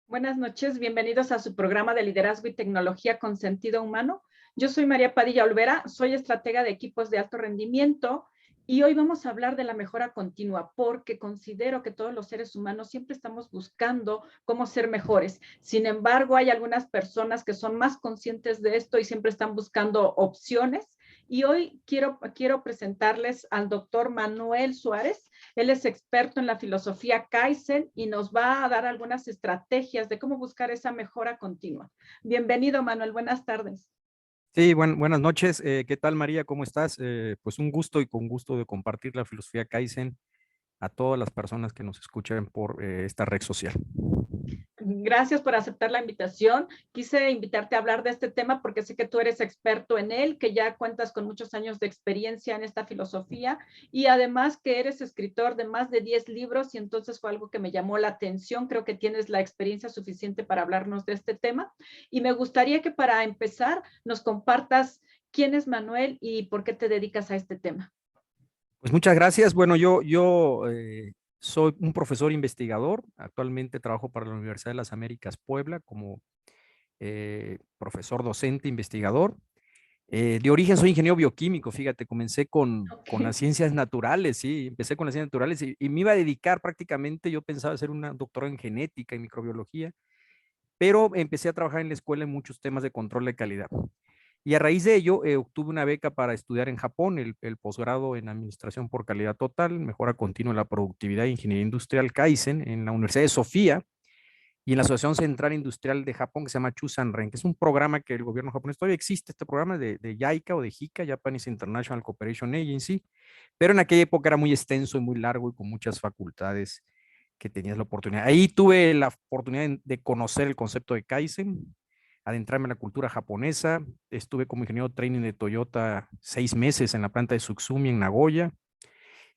Buenas noches, bienvenidos a su programa de liderazgo y tecnología con sentido humano. Yo soy María Padilla Olvera, soy estratega de equipos de alto rendimiento y hoy vamos a hablar de la mejora continua porque considero que todos los seres humanos siempre estamos buscando cómo ser mejores. Sin embargo, hay algunas personas que son más conscientes de esto y siempre están buscando opciones. Y hoy quiero presentarles al doctor Manuel Suárez. Él es experto en la filosofía Kaizen y nos va a dar algunas estrategias de cómo buscar esa mejora continua. Bienvenido, Manuel. Buenas tardes. Sí, buenas noches. ¿Qué tal, María? ¿Cómo estás? Pues un gusto y con gusto de compartir la filosofía Kaizen a todas las personas que nos escuchan por esta red social. Gracias por aceptar la invitación. Quise invitarte a hablar de este tema porque sé que tú eres experto en él, que ya cuentas con muchos años de experiencia en esta filosofía y además que eres escritor de más de 10 libros y entonces fue algo que me llamó la atención. Creo que tienes la experiencia suficiente para hablarnos de este tema y me gustaría que para empezar nos compartas quién es Manuel y por qué te dedicas a este tema. Pues muchas gracias. Bueno, yo soy un profesor investigador. Actualmente trabajo para la Universidad de las Américas Puebla como profesor docente investigador. De origen soy ingeniero bioquímico, fíjate, comencé con las Okay. ciencias naturales, sí, empecé con las ciencias naturales y me iba a dedicar prácticamente, yo pensaba hacer una doctorado en genética y microbiología, pero empecé a trabajar en la escuela en muchos temas de control de calidad. Y a raíz de ello, obtuve una beca para estudiar en Japón, el posgrado en Administración por Calidad Total, Mejora Continua en la Productividad e Ingeniería Industrial Kaizen en la Universidad de Sofía y en la Asociación Central Industrial de Japón que se llama Chusanren, que es un programa que el gobierno japonés, todavía existe este programa de JICA o de JICA, Japanese International Cooperation Agency, pero en aquella época era muy extenso y muy largo y con muchas facultades que tenías la oportunidad. Ahí tuve la oportunidad de conocer el concepto de Kaizen, adentrarme en la cultura japonesa. Estuve como ingeniero training de Toyota 6 meses en la planta de Sutsumi en Nagoya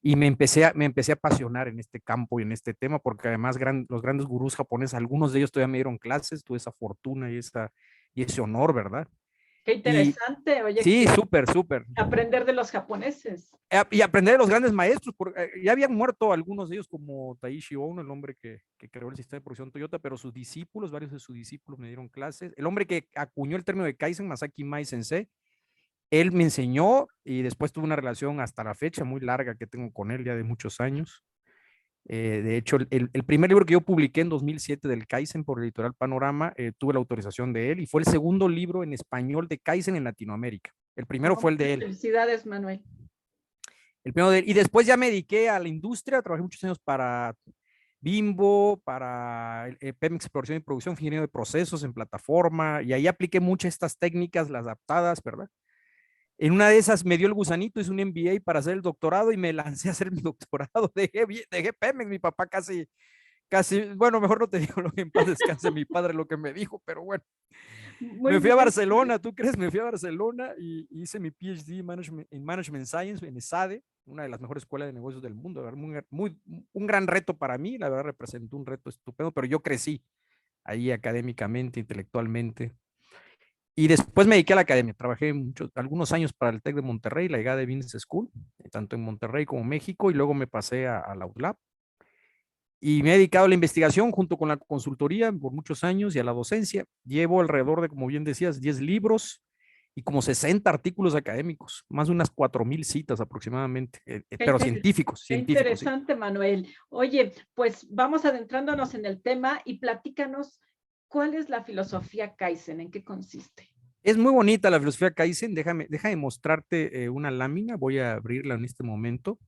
y me empecé a apasionar en este campo y en este tema porque además los grandes gurús japoneses, algunos de ellos todavía me dieron clases, tuve esa fortuna y ese honor, ¿verdad? Qué Y interesante. Oye, sí, que súper, súper. aprender de los japoneses. Y aprender de los grandes maestros, porque ya habían muerto algunos de ellos, como Taishi Ono, el hombre que creó el sistema de producción Toyota, pero sus discípulos, varios de sus discípulos me dieron clases. El hombre que acuñó el término de Kaizen, Masaki Mai Sensei, él me enseñó y después tuve una relación hasta la fecha muy larga que tengo con él, ya de muchos años. De hecho, el primer libro que yo publiqué en 2007 del Kaizen por Editorial Panorama, tuve la autorización de él y fue el segundo libro en español de Kaizen en Latinoamérica. El primero Oh, fue el de él. felicidades, Manuel. Y después ya me dediqué a la industria, trabajé muchos años para Bimbo, para Pemex Exploración y Producción, ingeniero de procesos en plataforma, y ahí apliqué muchas estas técnicas, las adaptadas, ¿verdad? En una de esas me dio el gusanito, hice un MBA para hacer el doctorado y me lancé a hacer mi doctorado. Dejé Pemex, mi papá casi, bueno, mejor no te digo lo que en paz descanse mi padre lo que me dijo, pero bueno. Muy Me fui a bien. Barcelona, ¿tú crees? Me fui a Barcelona y hice mi PhD en Management Science en ESADE, una de las mejores escuelas de negocios del mundo. Un gran reto para mí, la verdad representó un reto estupendo, pero yo crecí ahí académicamente, intelectualmente. Y después me dediqué a la academia. Trabajé algunos años para el TEC de Monterrey, la IGADE Business School, tanto en Monterrey como en México, y luego me pasé a la UDLAP. Y me he dedicado a la investigación junto con la consultoría por muchos años y a la docencia. Llevo alrededor de, como bien decías, 10 libros y como 60 artículos académicos, más de unas 4,000 citas aproximadamente, Qué, pero inter científicos, qué científicos, sí. interesante, Manuel. Oye, pues vamos adentrándonos en el tema y platícanos cuál es la filosofía Kaizen, en qué consiste. Es muy bonita la filosofía Kaizen. Déjame mostrarte una lámina. Voy a abrirla en este momento.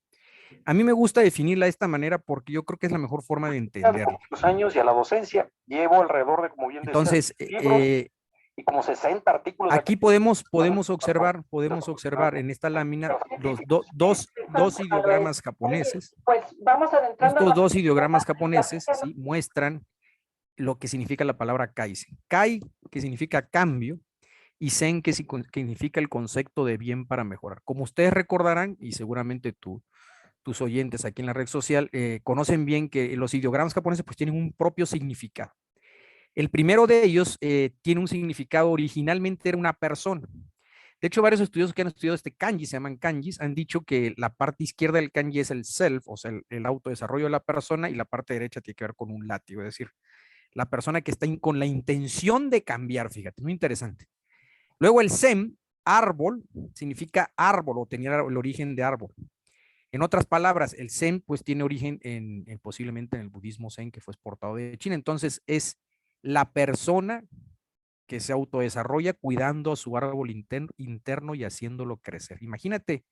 A mí me gusta definirla de esta manera porque yo creo que es la mejor forma de entenderla. Muchos años y a la docencia llevo alrededor de, como bien decías, Entonces, libros y como 60 artículos aquí académicos. podemos observar en esta lámina dos ideogramas Oye, japoneses. pues vamos Estos adentrándonos dos en el tema ideogramas y japoneses, platícanos. ¿sí? Muestran lo que significa la palabra Kaizen. Kai, que significa cambio, y Zen, que significa el concepto de bien para mejorar. Como ustedes recordarán, y seguramente tus oyentes aquí en la red social conocen bien que los ideogramas japoneses pues tienen un propio significado. El primero de ellos tiene un significado, originalmente era una persona. De hecho, varios estudiosos que han estudiado este kanji, se llaman kanjis, han dicho que la parte izquierda del kanji es el self, o sea, el autodesarrollo de la persona, y la parte derecha tiene que ver con un látigo, es decir, la persona que está con la intención de cambiar, fíjate, muy interesante. Luego el Zen, árbol, significa árbol o tenía el origen de árbol. En otras palabras, el Zen pues tiene origen posiblemente en el budismo Zen que fue exportado de China. Entonces es la persona que se autodesarrolla cuidando a su árbol interno y haciéndolo crecer. Imagínate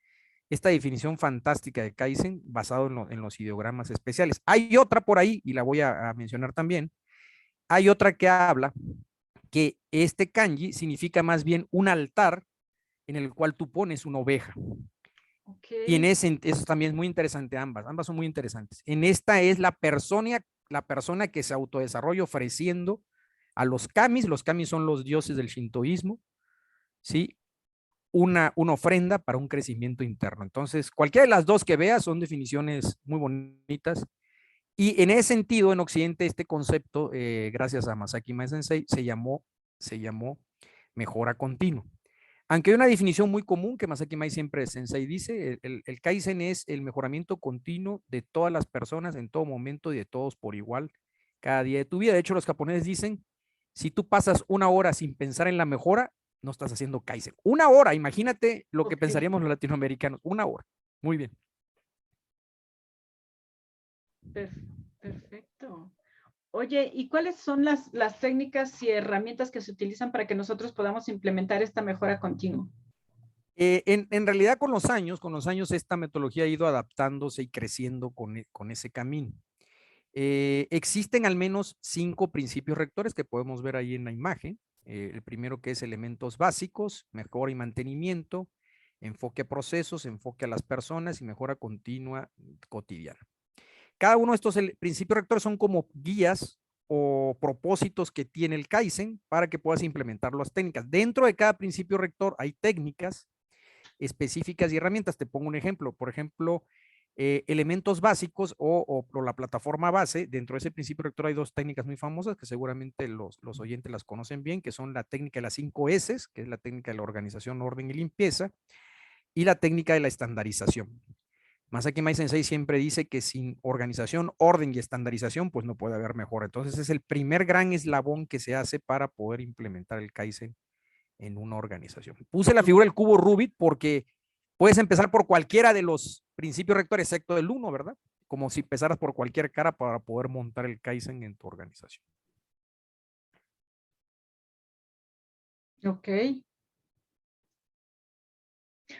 esta definición fantástica de Kaizen basado en los ideogramas especiales. Hay otra por ahí, y la voy a mencionar también. Hay otra que habla que este kanji significa más bien un altar en el cual tú pones una oveja. Okay. Y en eso también es muy interesante, ambas son muy interesantes. En esta es la persona que se autodesarrolla ofreciendo a los kamis son los dioses del shintoísmo, ¿sí? Una ofrenda para un crecimiento interno. Entonces, cualquiera de las dos que veas son definiciones muy bonitas. Y en ese sentido, en Occidente, este concepto, gracias a Masaki Mae Sensei, se llamó mejora continua. Aunque hay una definición muy común que Masaki Mae siempre Sensei dice, el Kaizen es el mejoramiento continuo de todas las personas en todo momento y de todos por igual cada día de tu vida. De hecho, los japoneses dicen, si tú pasas 1 hora sin pensar en la mejora, no estás haciendo Kaizen. 1 hora, imagínate lo que pensaríamos los latinoamericanos. 1 hora. Muy bien. Perfecto. Oye, ¿y cuáles son las técnicas y herramientas que se utilizan para que nosotros podamos implementar esta mejora continua? En realidad con los años esta metodología ha ido adaptándose y creciendo con ese camino. Existen al menos 5 principios rectores que podemos ver ahí en la imagen. El primero que es elementos básicos, mejora y mantenimiento, enfoque a procesos, enfoque a las personas y mejora continua cotidiana. Cada uno de estos principios rectores son como guías o propósitos que tiene el Kaizen para que puedas implementar las técnicas. Dentro de cada principio rector hay técnicas específicas y herramientas. Te pongo un ejemplo. Por ejemplo, elementos básicos o la plataforma base. Dentro de ese principio rector hay 2 técnicas muy famosas que seguramente los oyentes las conocen bien, que son la técnica de las 5 S, que es la técnica de la organización, orden y limpieza, y la técnica de la estandarización. Masaki Mae Sensei siempre dice que sin organización, orden y estandarización, pues no puede haber mejora. Entonces es el primer gran eslabón que se hace para poder implementar el Kaizen en una organización. Puse la figura del cubo Rubik porque puedes empezar por cualquiera de los principios rectores, excepto el 1, ¿verdad? Como si empezaras por cualquier cara para poder montar el Kaizen en tu organización. Ok.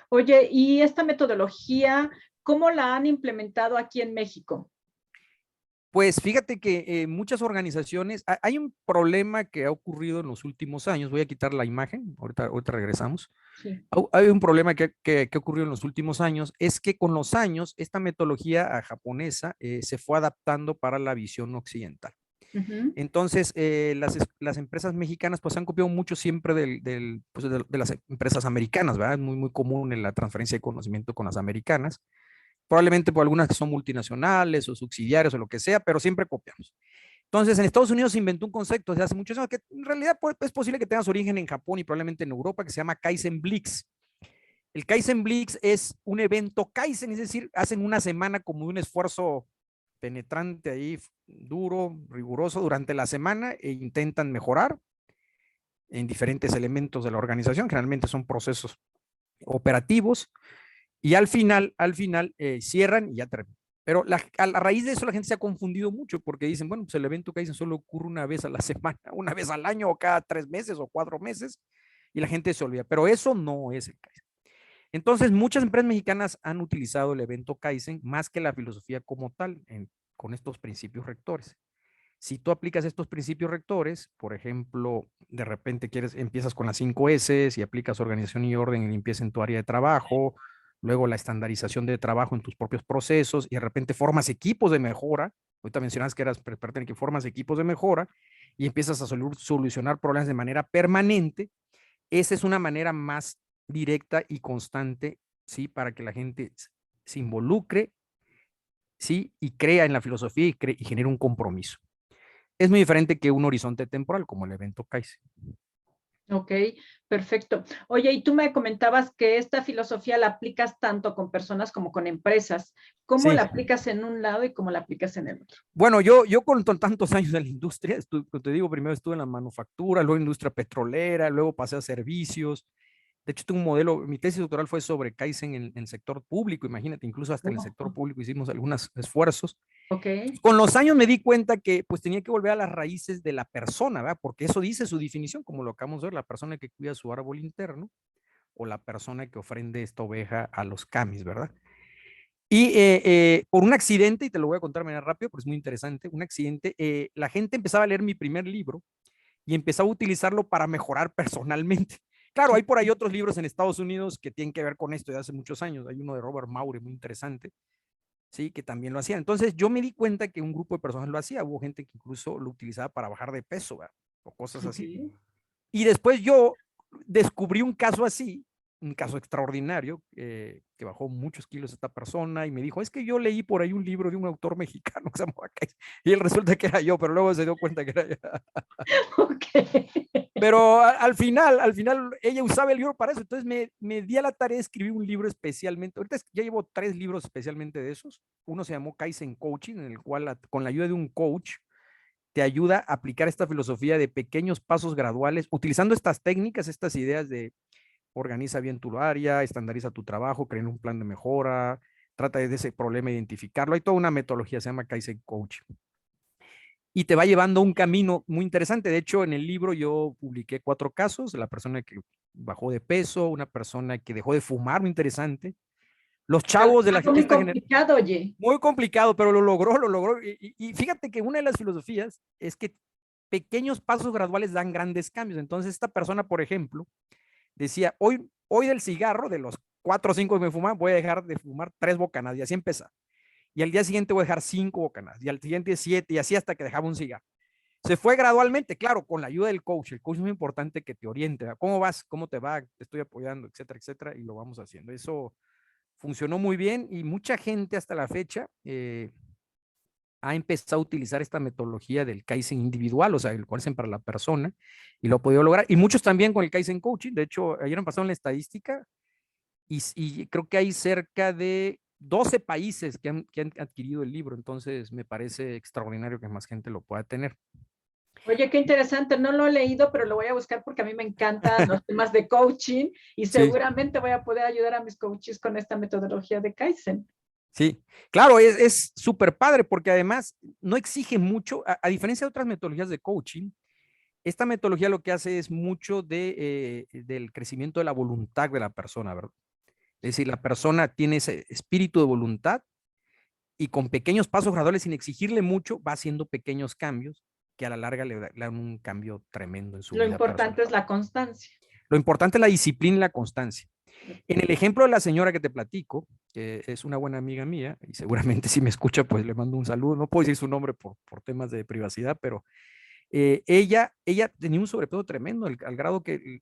Oye, ¿y esta metodología, cómo la han implementado aquí en México? Pues fíjate que muchas organizaciones, hay un problema que ha ocurrido en los últimos años. Voy a quitar la imagen, ahorita regresamos. Sí. Hay un problema que ha ocurrido en los últimos años, es que con los años esta metodología japonesa se fue adaptando para la visión occidental. Entonces, las empresas mexicanas pues han copiado mucho siempre de las empresas americanas, ¿verdad? Es muy, muy común en la transferencia de conocimiento con las americanas. Probablemente por algunas que son multinacionales o subsidiarios o lo que sea, pero siempre copiamos. Entonces, en Estados Unidos se inventó un concepto desde hace muchos años que en realidad es posible que tenga su origen en Japón y probablemente en Europa, que se llama Kaizen Blitz. El Kaizen Blitz es un evento Kaizen, es decir, hacen una semana como un esfuerzo penetrante ahí, duro, riguroso durante la semana e intentan mejorar en diferentes elementos de la organización, generalmente son procesos operativos, y al final cierran y ya terminan. Pero a la raíz de eso la gente se ha confundido mucho porque dicen, bueno, pues el evento Kaizen solo ocurre una vez a la semana, una vez al año o cada 3 meses o 4 meses y la gente se olvida, pero eso no es el Kaizen. Entonces, muchas empresas mexicanas han utilizado el evento Kaizen más que la filosofía como tal con estos principios rectores. Si tú aplicas estos principios rectores, por ejemplo, de repente empiezas con las 5 S y aplicas organización y orden y limpieza en tu área de trabajo, luego la estandarización de trabajo en tus propios procesos y de repente formas equipos de mejora. Ahorita mencionas que eras experta en que formas equipos de mejora y empiezas a solucionar problemas de manera permanente. Esa es una manera más directa y constante, ¿sí? Para que la gente se involucre, ¿sí? Y crea en la filosofía y genere un compromiso. Es muy diferente que un horizonte temporal como el evento Kaizen. Ok, perfecto. Oye, y tú me comentabas que esta filosofía la aplicas tanto con personas como con empresas. ¿Cómo Sí. la aplicas en un lado y cómo la aplicas en el otro? Bueno, yo con tantos años en la industria, te digo, primero estuve en la manufactura, luego en industria petrolera, luego pasé a servicios. De hecho, tengo un modelo, mi tesis doctoral fue sobre Kaizen en el sector público, imagínate, incluso hasta en el sector público hicimos algunos esfuerzos. Ok. Con los años me di cuenta que pues tenía que volver a las raíces de la persona, ¿verdad? Porque eso dice su definición, como lo acabamos de ver, la persona que cuida su árbol interno o la persona que ofrende esta oveja a los camis, ¿verdad? Y por un accidente, y te lo voy a contar de manera rápida, porque es muy interesante, un accidente, la gente empezaba a leer mi primer libro y empezaba a utilizarlo para mejorar personalmente. Claro, hay por ahí otros libros en Estados Unidos que tienen que ver con esto de hace muchos años. Hay uno de Robert Maury muy interesante, sí, que también lo hacían. Entonces yo me di cuenta que un grupo de personas lo hacía. Hubo gente que incluso lo utilizaba para bajar de peso, ¿verdad? O cosas así. Ok. Y después yo descubrí un caso así, un caso extraordinario, que bajó muchos kilos esta persona y me dijo, es que yo leí por ahí un libro de un autor mexicano que se llamaba Kaizen, y él resulta que era yo, pero luego se dio cuenta que era yo. Ok. Pero al final ella usaba el libro para eso, entonces me di a la tarea de escribir un libro especialmente, ahorita ya llevo 3 libros especialmente de esos, uno se llamó Kaizen Coaching, en el cual con la ayuda de un coach, te ayuda a aplicar esta filosofía de pequeños pasos graduales, utilizando estas técnicas, estas ideas de organiza bien tu área, estandariza tu trabajo, crea un plan de mejora, trata de ese problema identificarlo. Hay toda una metodología, se llama Kaizen Coach. Y te va llevando un camino muy interesante. De hecho, en el libro yo publiqué 4 casos, la persona que bajó de peso, una persona que dejó de fumar, muy interesante. Los chavos de Algo muy esta generación, complicado, oye. muy complicado, pero lo logró, lo logró. Y fíjate que una de las filosofías es que pequeños pasos graduales dan grandes cambios. Entonces, esta persona, por ejemplo, decía, hoy del cigarro, de los 4 o 5 que me fuman, voy a dejar de fumar 3 bocanadas y así empezaba. Y al día siguiente voy a dejar 5 bocanadas y al siguiente 7 y así hasta que dejaba un cigarro. Se fue gradualmente, claro, con la ayuda del coach. El coach es muy importante que te oriente. ¿Verdad? ¿Cómo vas? ¿Cómo te va? Te estoy apoyando, etcétera, etcétera. Y lo vamos haciendo. Eso funcionó muy bien y mucha gente hasta la fecha ha empezado a utilizar esta metodología del Kaizen individual, o sea, el Kaizen para la persona, y lo ha podido lograr. Y muchos también con el Kaizen Coaching. De hecho, ayer me pasaron la estadística y creo que hay cerca de 12 países que han adquirido el libro. Entonces, me parece extraordinario que más gente lo pueda tener. Oye, qué interesante. No lo he leído, pero lo voy a buscar porque a mí me encantan los temas de coaching y Sí, seguramente voy a poder ayudar a mis coaches con esta metodología de Kaizen. sí. Claro, es súper padre porque además no exige mucho, a diferencia de otras metodologías de coaching, esta metodología lo que hace es mucho del crecimiento de la voluntad de la persona, ¿verdad? Es decir, la persona tiene ese espíritu de voluntad y con pequeños pasos graduales, sin exigirle mucho, va haciendo pequeños cambios que a la larga le dan un cambio tremendo en su Lo vida importante personal. es la constancia. Lo importante es la disciplina y la constancia. En el ejemplo de la señora que te platico, que es una buena amiga mía, y seguramente si me escucha, pues le mando un saludo. No puedo decir su nombre por temas de privacidad, pero ella tenía un sobrepeso tremendo, al grado que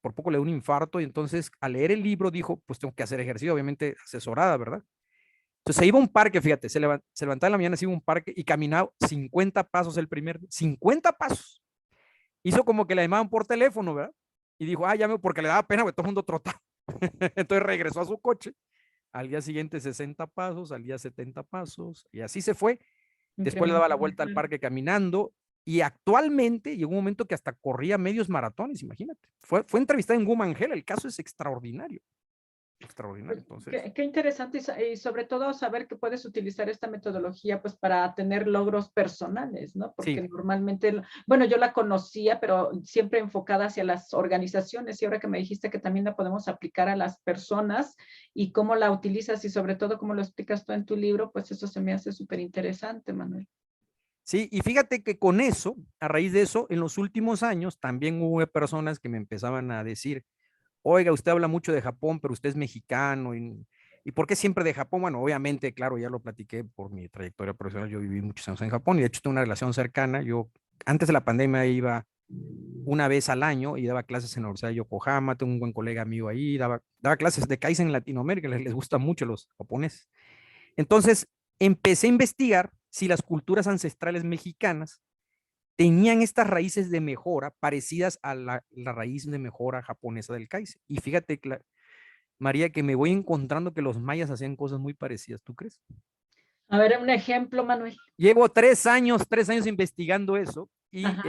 por poco le dio un infarto, y entonces al leer el libro dijo, pues tengo que hacer ejercicio, obviamente asesorada, ¿verdad? Entonces se iba a un parque, fíjate, se levantaba en la mañana, se iba a un parque y caminaba 50 pasos el primer día, 50 pasos. Hizo como que le llamaban por teléfono, ¿verdad? Y dijo, porque le daba pena, porque todo el mundo trotaba. Entonces regresó a su coche, al día siguiente 60 pasos, al día 70 pasos, y así se fue. Después le daba la vuelta al parque caminando, y actualmente llegó un momento que hasta corría medios maratones, imagínate. Fue entrevistada en Woman Health, el caso es extraordinario. Extraordinario, entonces. Qué interesante y sobre todo saber que puedes utilizar esta metodología pues para tener logros personales, ¿no? Porque Sí. normalmente, bueno, yo la conocía, pero siempre enfocada hacia las organizaciones y ahora que me dijiste que también la podemos aplicar a las personas y cómo la utilizas y sobre todo cómo lo explicas tú en tu libro, pues eso se me hace súper interesante, Manuel. Sí, y fíjate que con eso, a raíz de eso, en los últimos años también hubo personas que me empezaban a decir, oiga, usted habla mucho de Japón, pero usted es mexicano. ¿Y por qué siempre de Japón? Bueno, obviamente, claro, ya lo platiqué por mi trayectoria profesional. Yo viví muchos años en Japón y de hecho tengo una relación cercana. Yo antes de la pandemia iba una vez al año y daba clases en la Universidad de Yokohama. Tengo un buen colega mío ahí, daba clases de Kaizen en Latinoamérica, les gusta mucho a los japoneses. Entonces, empecé a investigar si las culturas ancestrales mexicanas tenían estas raíces de mejora parecidas a la raíz de mejora japonesa del Kaizen. Y fíjate, María, que me voy encontrando que los mayas hacían cosas muy parecidas, ¿tú crees? A ver, un ejemplo, Manuel. Llevo 3 años investigando eso y Ajá.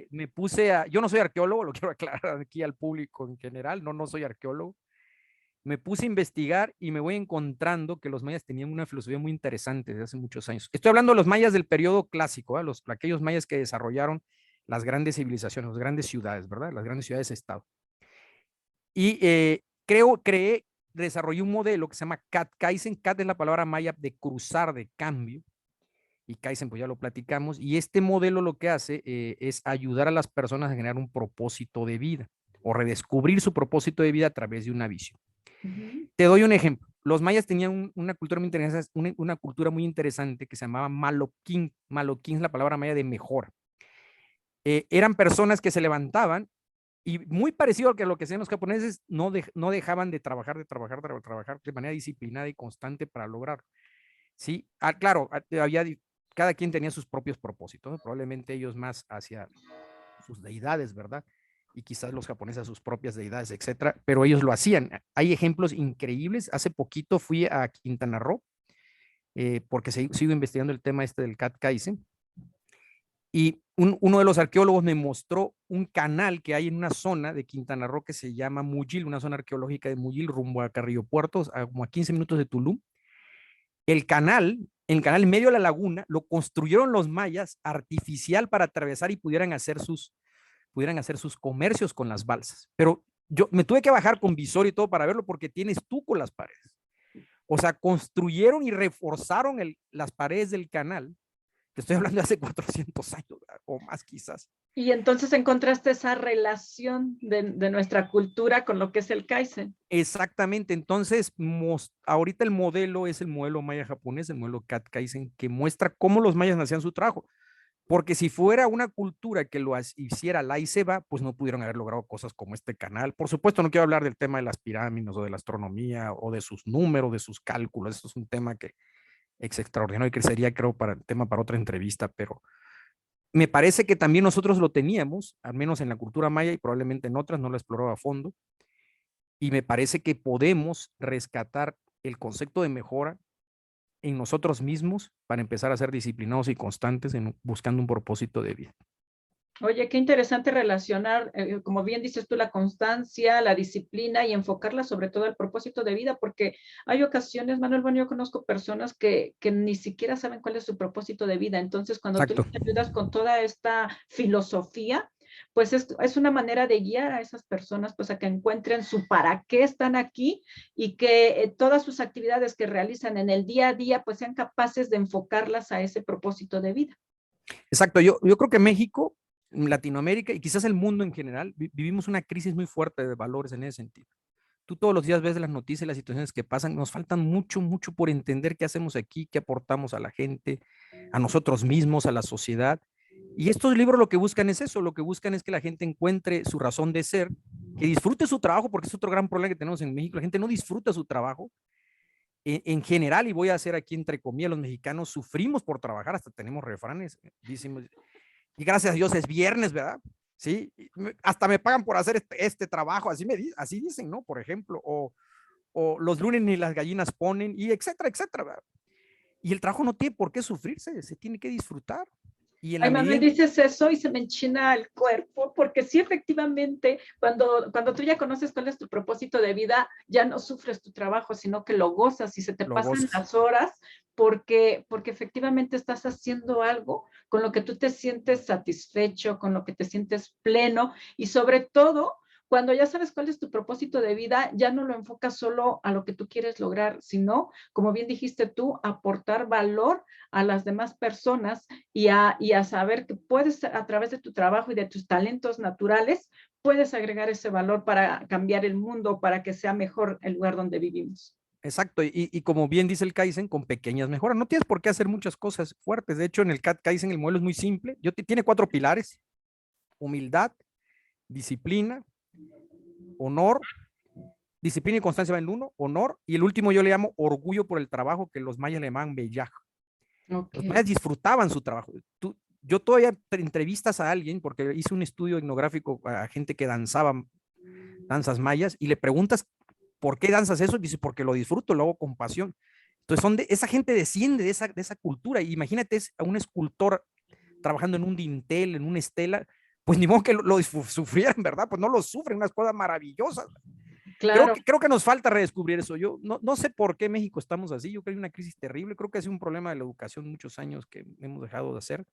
me puse yo no soy arqueólogo, lo quiero aclarar aquí al público en general, no soy arqueólogo. Me puse a investigar y me voy encontrando que los mayas tenían una filosofía muy interesante desde hace muchos años. Estoy hablando de los mayas del periodo clásico, aquellos mayas que desarrollaron las grandes civilizaciones, las grandes ciudades, ¿verdad? Las grandes ciudades-estado. Y desarrollé un modelo que se llama CAT. Kaizen, CAT es la palabra maya de cruzar, de cambio. Y Kaizen, pues ya lo platicamos. Y este modelo lo que hace es ayudar a las personas a generar un propósito de vida o redescubrir su propósito de vida a través de una visión. Te doy un ejemplo. Los mayas tenían una cultura muy interesante, una cultura muy interesante que se llamaba Maloquín. Maloquín es la palabra maya de mejora. Eran personas que se levantaban y muy parecido a lo que hacían los japoneses, no dejaban de trabajar de manera disciplinada y constante para lograrlo. Sí, claro, cada quien tenía sus propios propósitos, ¿no? Probablemente ellos más hacia sus deidades, ¿verdad? Y quizás los japoneses a sus propias deidades, etcétera, pero ellos lo hacían. Hay ejemplos increíbles. Hace poquito fui a Quintana Roo, porque sigo investigando el tema del Cat Kaizen, y uno de los arqueólogos me mostró un canal que hay en una zona de Quintana Roo que se llama Muyil, una zona arqueológica de Muyil, rumbo a Carrillo Puerto, como a 15 minutos de Tulum. El canal en medio de la laguna, lo construyeron los mayas artificial para atravesar y pudieran hacer sus comercios con las balsas. Pero yo me tuve que bajar con visor y todo para verlo porque tiene estuco las paredes. O sea, construyeron y reforzaron las paredes del canal. Te estoy hablando de hace 400 años o más quizás. Y entonces encontraste esa relación de nuestra cultura con lo que es el Kaizen. Exactamente. Entonces, ahorita el modelo es el modelo maya japonés, el modelo Cat Kaizen, que muestra cómo los mayas hacían su trabajo. Porque si fuera una cultura que lo hiciera la y se va, pues no pudieron haber logrado cosas como este canal. Por supuesto, no quiero hablar del tema de las pirámides o de la astronomía o de sus números, de sus cálculos. Esto es un tema que es extraordinario y que sería, creo, tema para otra entrevista, pero me parece que también nosotros lo teníamos, al menos en la cultura maya y probablemente en otras, no lo exploraba a fondo, y me parece que podemos rescatar el concepto de mejora en nosotros mismos para empezar a ser disciplinados y constantes buscando un propósito de vida. Oye, qué interesante relacionar, como bien dices tú, la constancia, la disciplina y enfocarla sobre todo al propósito de vida, porque hay ocasiones, Manuel, bueno, yo conozco personas que ni siquiera saben cuál es su propósito de vida. Entonces, cuando Exacto. tú les ayudas con toda esta filosofía, pues es una manera de guiar a esas personas pues a que encuentren su para qué están aquí y que todas sus actividades que realizan en el día a día pues sean capaces de enfocarlas a ese propósito de vida. Exacto, yo creo que México, Latinoamérica y quizás el mundo en general, vivimos una crisis muy fuerte de valores en ese sentido. Tú todos los días ves las noticias y las situaciones que pasan, nos faltan mucho por entender qué hacemos aquí, qué aportamos a la gente, a nosotros mismos, a la sociedad. Y estos libros lo que buscan es eso, lo que buscan es que la gente encuentre su razón de ser, que disfrute su trabajo, porque es otro gran problema que tenemos en México, la gente no disfruta su trabajo. En general, y voy a hacer aquí entre comillas, los mexicanos sufrimos por trabajar, hasta tenemos refranes, decimos, y gracias a Dios es viernes, ¿verdad? Sí, hasta me pagan por hacer este trabajo, así dicen, ¿no? Por ejemplo, o los lunes ni las gallinas ponen, y etcétera, etcétera, ¿verdad? Y el trabajo no tiene por qué sufrirse, se tiene que disfrutar. Y en Ay, la Manuel, medida... dices eso y se me enchina el cuerpo, porque sí, efectivamente, cuando tú ya conoces cuál es tu propósito de vida, ya no sufres tu trabajo, sino que lo gozas y se te pasan las horas porque efectivamente estás haciendo algo con lo que tú te sientes satisfecho, con lo que te sientes pleno y sobre todo cuando ya sabes cuál es tu propósito de vida, ya no lo enfocas solo a lo que tú quieres lograr, sino, como bien dijiste tú, aportar valor a las demás personas y a saber que puedes, a través de tu trabajo y de tus talentos naturales, puedes agregar ese valor para cambiar el mundo, para que sea mejor el lugar donde vivimos. Exacto, y como bien dice el Kaizen, con pequeñas mejoras. No tienes por qué hacer muchas cosas fuertes. De hecho, en el Kaizen el modelo es muy simple. Tiene 4 pilares: humildad, disciplina, honor, disciplina y constancia va en 1, honor, y el último yo le llamo orgullo por el trabajo, que los mayas le llaman bellaj. Okay. Los mayas disfrutaban su trabajo. yo todavía entrevistas a alguien, porque hice un estudio etnográfico a gente que danzaba danzas mayas, y le preguntas, ¿por qué danzas eso? Y dice, porque lo disfruto, lo hago con pasión. Entonces, esa gente desciende de esa cultura. Y imagínate a un escultor trabajando en un dintel, en una estela, pues ni modo que lo sufrieran, ¿verdad? Pues no lo sufren, unas cosas maravillosas. Claro. Creo que nos falta redescubrir eso. Yo no sé por qué México estamos así. Yo creo que hay una crisis terrible. Creo que ha sido un problema de la educación muchos años que hemos dejado de hacer.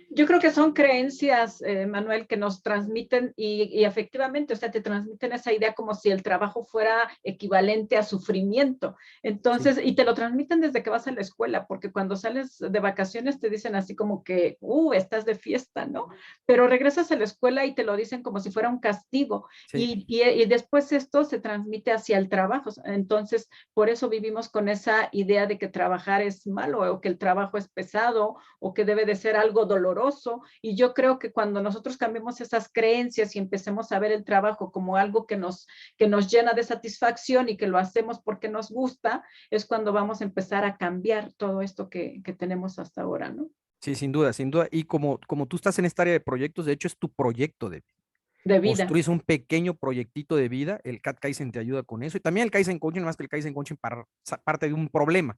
Yo creo que son creencias, Manuel, que nos transmiten y efectivamente, o sea, te transmiten esa idea como si el trabajo fuera equivalente a sufrimiento. Entonces, sí. Y te lo transmiten desde que vas a la escuela, porque cuando sales de vacaciones te dicen así como que, estás de fiesta, ¿no? Pero regresas a la escuela y te lo dicen como si fuera un castigo. Sí. Y después esto se transmite hacia el trabajo. Entonces, por eso vivimos con esa idea de que trabajar es malo o que el trabajo es pesado o que debe de ser algo doloroso, y yo creo que cuando nosotros cambiemos esas creencias y empecemos a ver el trabajo como algo que nos llena de satisfacción y que lo hacemos porque nos gusta, es cuando vamos a empezar a cambiar todo esto que tenemos hasta ahora, ¿no? Sí, sin duda, sin duda. Y como tú estás en esta área de proyectos, de hecho es tu proyecto de vida. Construyes un pequeño proyectito de vida, el Cat Kaizen te ayuda con eso, y también el Kaizen Coaching, más que el Kaizen Coaching parte de un problema.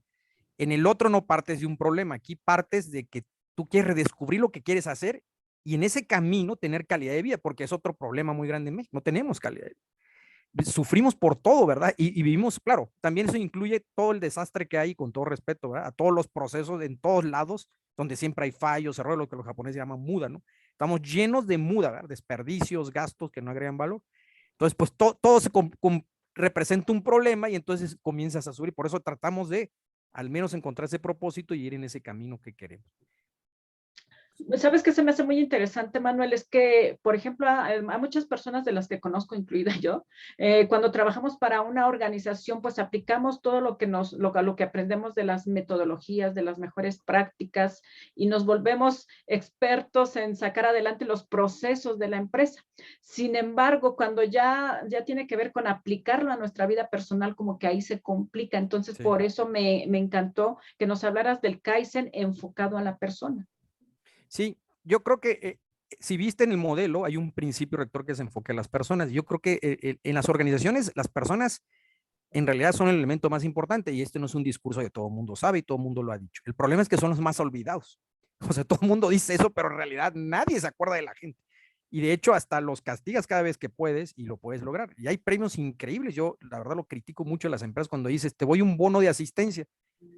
En el otro no partes de un problema, aquí partes de que tú quieres redescubrir lo que quieres hacer y en ese camino tener calidad de vida, porque es otro problema muy grande en México, no tenemos calidad de vida. Sufrimos por todo, ¿verdad? Y vivimos, claro, también eso incluye todo el desastre que hay, con todo respeto, ¿verdad? A todos los procesos en todos lados, donde siempre hay fallos, errores, lo que los japoneses llaman muda, ¿no? Estamos llenos de muda, ¿verdad? Desperdicios, gastos que no agregan valor. Entonces, pues todo se representa un problema y entonces comienzas a subir. Por eso tratamos de al menos encontrar ese propósito y ir en ese camino que queremos. ¿Sabes qué se me hace muy interesante, Manuel? Es que, por ejemplo, a muchas personas de las que conozco, incluida yo, cuando trabajamos para una organización, pues aplicamos todo lo que aprendemos de las metodologías, de las mejores prácticas, y nos volvemos expertos en sacar adelante los procesos de la empresa. Sin embargo, cuando ya tiene que ver con aplicarlo a nuestra vida personal, como que ahí se complica. Entonces, sí. Por eso me encantó que nos hablaras del Kaizen enfocado a la persona. Sí, yo creo que si viste en el modelo, hay un principio rector que se enfoque a las personas. Yo creo que en las organizaciones, las personas en realidad son el elemento más importante, y este no es un discurso que todo el mundo sabe y todo el mundo lo ha dicho. El problema es que son los más olvidados. O sea, todo el mundo dice eso, pero en realidad nadie se acuerda de la gente. Y de hecho, hasta los castigas cada vez que puedes y lo puedes lograr. Y hay premios increíbles. Yo, la verdad, lo critico mucho a las empresas cuando dices, te voy un bono de asistencia.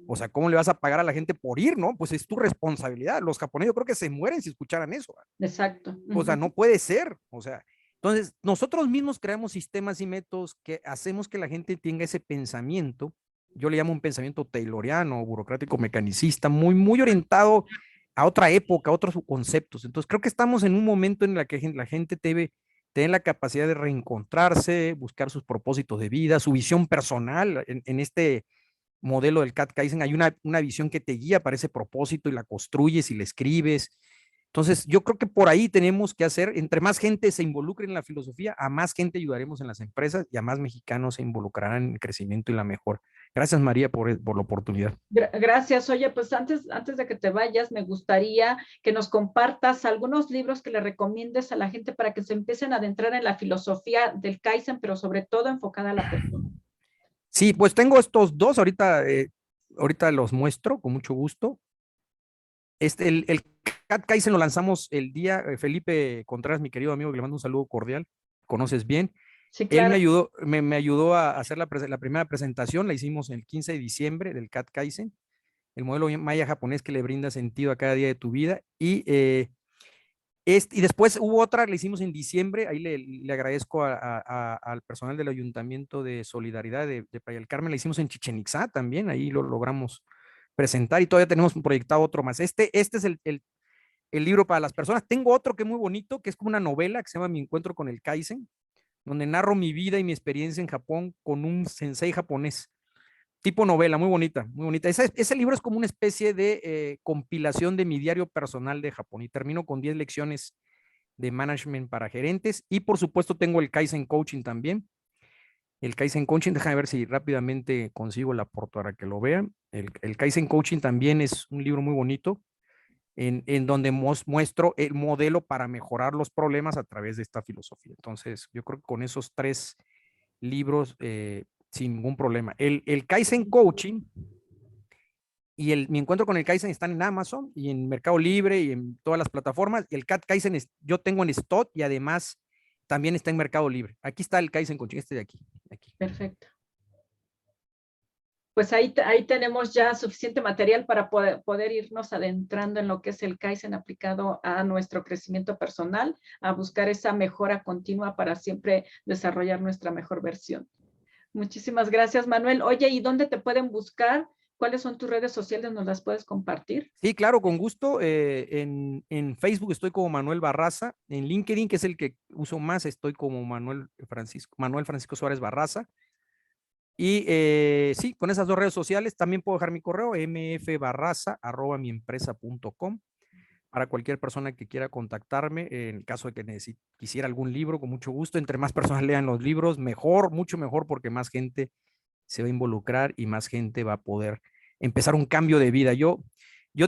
O sea, ¿cómo le vas a pagar a la gente por ir, no? Pues es tu responsabilidad. Los japoneses yo creo que se mueren si escucharan eso. Exacto. O sea, no puede ser. O sea, entonces nosotros mismos creamos sistemas y métodos que hacemos que la gente tenga ese pensamiento. Yo le llamo un pensamiento tayloriano, burocrático, mecanicista, muy orientado a otra época, a otros conceptos. Entonces creo que estamos en un momento en el que la gente debe tener la capacidad de reencontrarse, buscar sus propósitos de vida, su visión personal en este modelo del Cat Kaizen. Hay una visión que te guía para ese propósito y la construyes y la escribes. Entonces, yo creo que por ahí tenemos que hacer, entre más gente se involucre en la filosofía, a más gente ayudaremos en las empresas y a más mexicanos se involucrarán en el crecimiento y la mejora. Gracias, María, por la oportunidad. Gracias. Oye, pues antes de que te vayas, me gustaría que nos compartas algunos libros que le recomiendes a la gente para que se empiecen a adentrar en la filosofía del Kaizen, pero sobre todo enfocada a la persona. Sí, pues tengo estos dos, ahorita los muestro con mucho gusto. El Cat Kaizen lo lanzamos el día, Felipe Contreras, mi querido amigo, que le mando un saludo cordial, conoces bien. Sí, claro. Él me ayudó a hacer la primera presentación, la hicimos el 15 de diciembre del Cat Kaizen, el modelo maya japonés que le brinda sentido a cada día de tu vida. Y después hubo otra, la hicimos en diciembre, ahí le agradezco al personal del Ayuntamiento de Solidaridad de Playa del Carmen, la hicimos en Chichén Itzá también, ahí lo logramos presentar y todavía tenemos proyectado otro más. Este es el libro para las personas. Tengo otro que es muy bonito, que es como una novela que se llama Mi encuentro con el Kaizen, donde narro mi vida y mi experiencia en Japón con un sensei japonés. Tipo novela, muy bonita, muy bonita. Ese libro es como una especie de compilación de mi diario personal de Japón y termino con 10 lecciones de management para gerentes y por supuesto tengo el Kaizen Coaching también. El Kaizen Coaching, déjame ver si rápidamente consigo la portada para que lo vean. El Kaizen Coaching también es un libro muy bonito en donde muestro el modelo para mejorar los problemas a través de esta filosofía. Entonces, yo creo que con esos 3 libros, sin ningún problema. El Kaizen Coaching y mi encuentro con el Kaizen están en Amazon y en Mercado Libre y en todas las plataformas. El Kaizen yo tengo en stock y además también está en Mercado Libre. Aquí está el Kaizen Coaching, este de aquí. Perfecto. Pues ahí tenemos ya suficiente material para poder irnos adentrando en lo que es el Kaizen aplicado a nuestro crecimiento personal, a buscar esa mejora continua para siempre desarrollar nuestra mejor versión. Muchísimas gracias, Manuel. Oye, ¿y dónde te pueden buscar? ¿Cuáles son tus redes sociales? ¿Nos las puedes compartir? Sí, claro, con gusto. En Facebook estoy como Manuel Barraza. En LinkedIn, que es el que uso más, estoy como Manuel Francisco Suárez Barraza. Y sí, con esas 2 redes sociales también puedo dejar mi correo, mfbarraza@miempresa.com, para cualquier persona que quiera contactarme, en el caso de que quisiera algún libro, con mucho gusto. Entre más personas lean los libros, mejor, mucho mejor, porque más gente se va a involucrar y más gente va a poder empezar un cambio de vida. Yo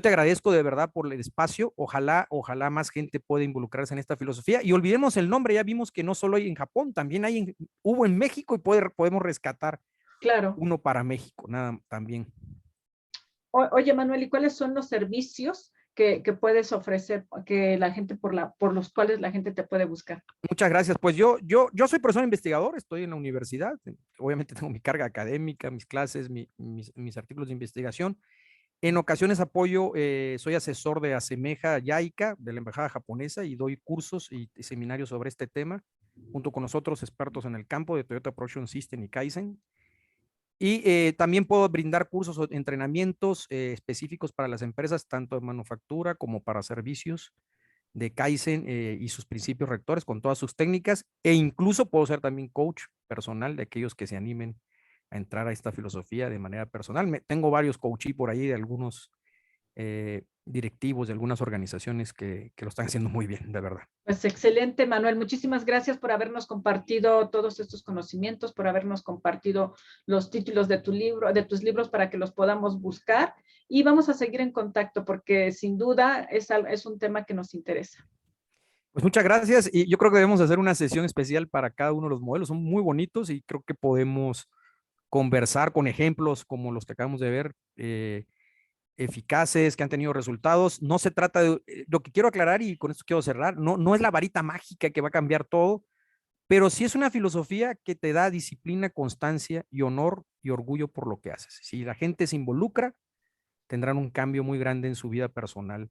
te agradezco de verdad por el espacio. Ojalá más gente pueda involucrarse en esta filosofía. Y olvidemos el nombre, ya vimos que no solo hay en Japón, también hubo en México y podemos rescatar uno para México, nada, también. Oye, Manuel, ¿y cuáles son los servicios que puedes ofrecer, que la gente por los cuales la gente te puede buscar? Muchas gracias. Pues yo soy profesor investigador, estoy en la universidad. Obviamente tengo mi carga académica, mis clases, mis artículos de investigación. En ocasiones apoyo, soy asesor de Asemeja Yaica, de la Embajada Japonesa, y doy cursos y seminarios sobre este tema, junto con nosotros expertos en el campo de Toyota Production System y Kaizen. Y también puedo brindar cursos o entrenamientos específicos para las empresas, tanto de manufactura como para servicios de Kaizen y sus principios rectores con todas sus técnicas, e incluso puedo ser también coach personal de aquellos que se animen a entrar a esta filosofía de manera personal. Tengo varios coaches por ahí de algunos directivos de algunas organizaciones que lo están haciendo muy bien, de verdad. Pues excelente, Manuel. Muchísimas gracias por habernos compartido todos estos conocimientos, por habernos compartido los títulos de tus libros para que los podamos buscar, y vamos a seguir en contacto porque sin duda es un tema que nos interesa. Pues muchas gracias, y yo creo que debemos hacer una sesión especial para cada uno de los modelos. Son muy bonitos y creo que podemos conversar con ejemplos como los que acabamos de ver, eficaces, que han tenido resultados. No se trata de, lo que quiero aclarar, y con esto quiero cerrar, no es la varita mágica que va a cambiar todo, pero sí es una filosofía que te da disciplina, constancia y honor y orgullo por lo que haces. Si la gente se involucra, tendrán un cambio muy grande en su vida personal,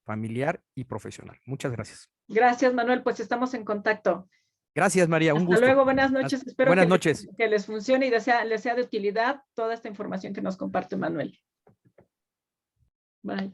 familiar y profesional. Muchas gracias. Gracias, Manuel. Pues estamos en contacto. Gracias, María. Un gusto. Hasta luego. Buenas noches. Espero buenas noches. Que les funcione y les sea de utilidad toda esta información que nos comparte Manuel. Bye.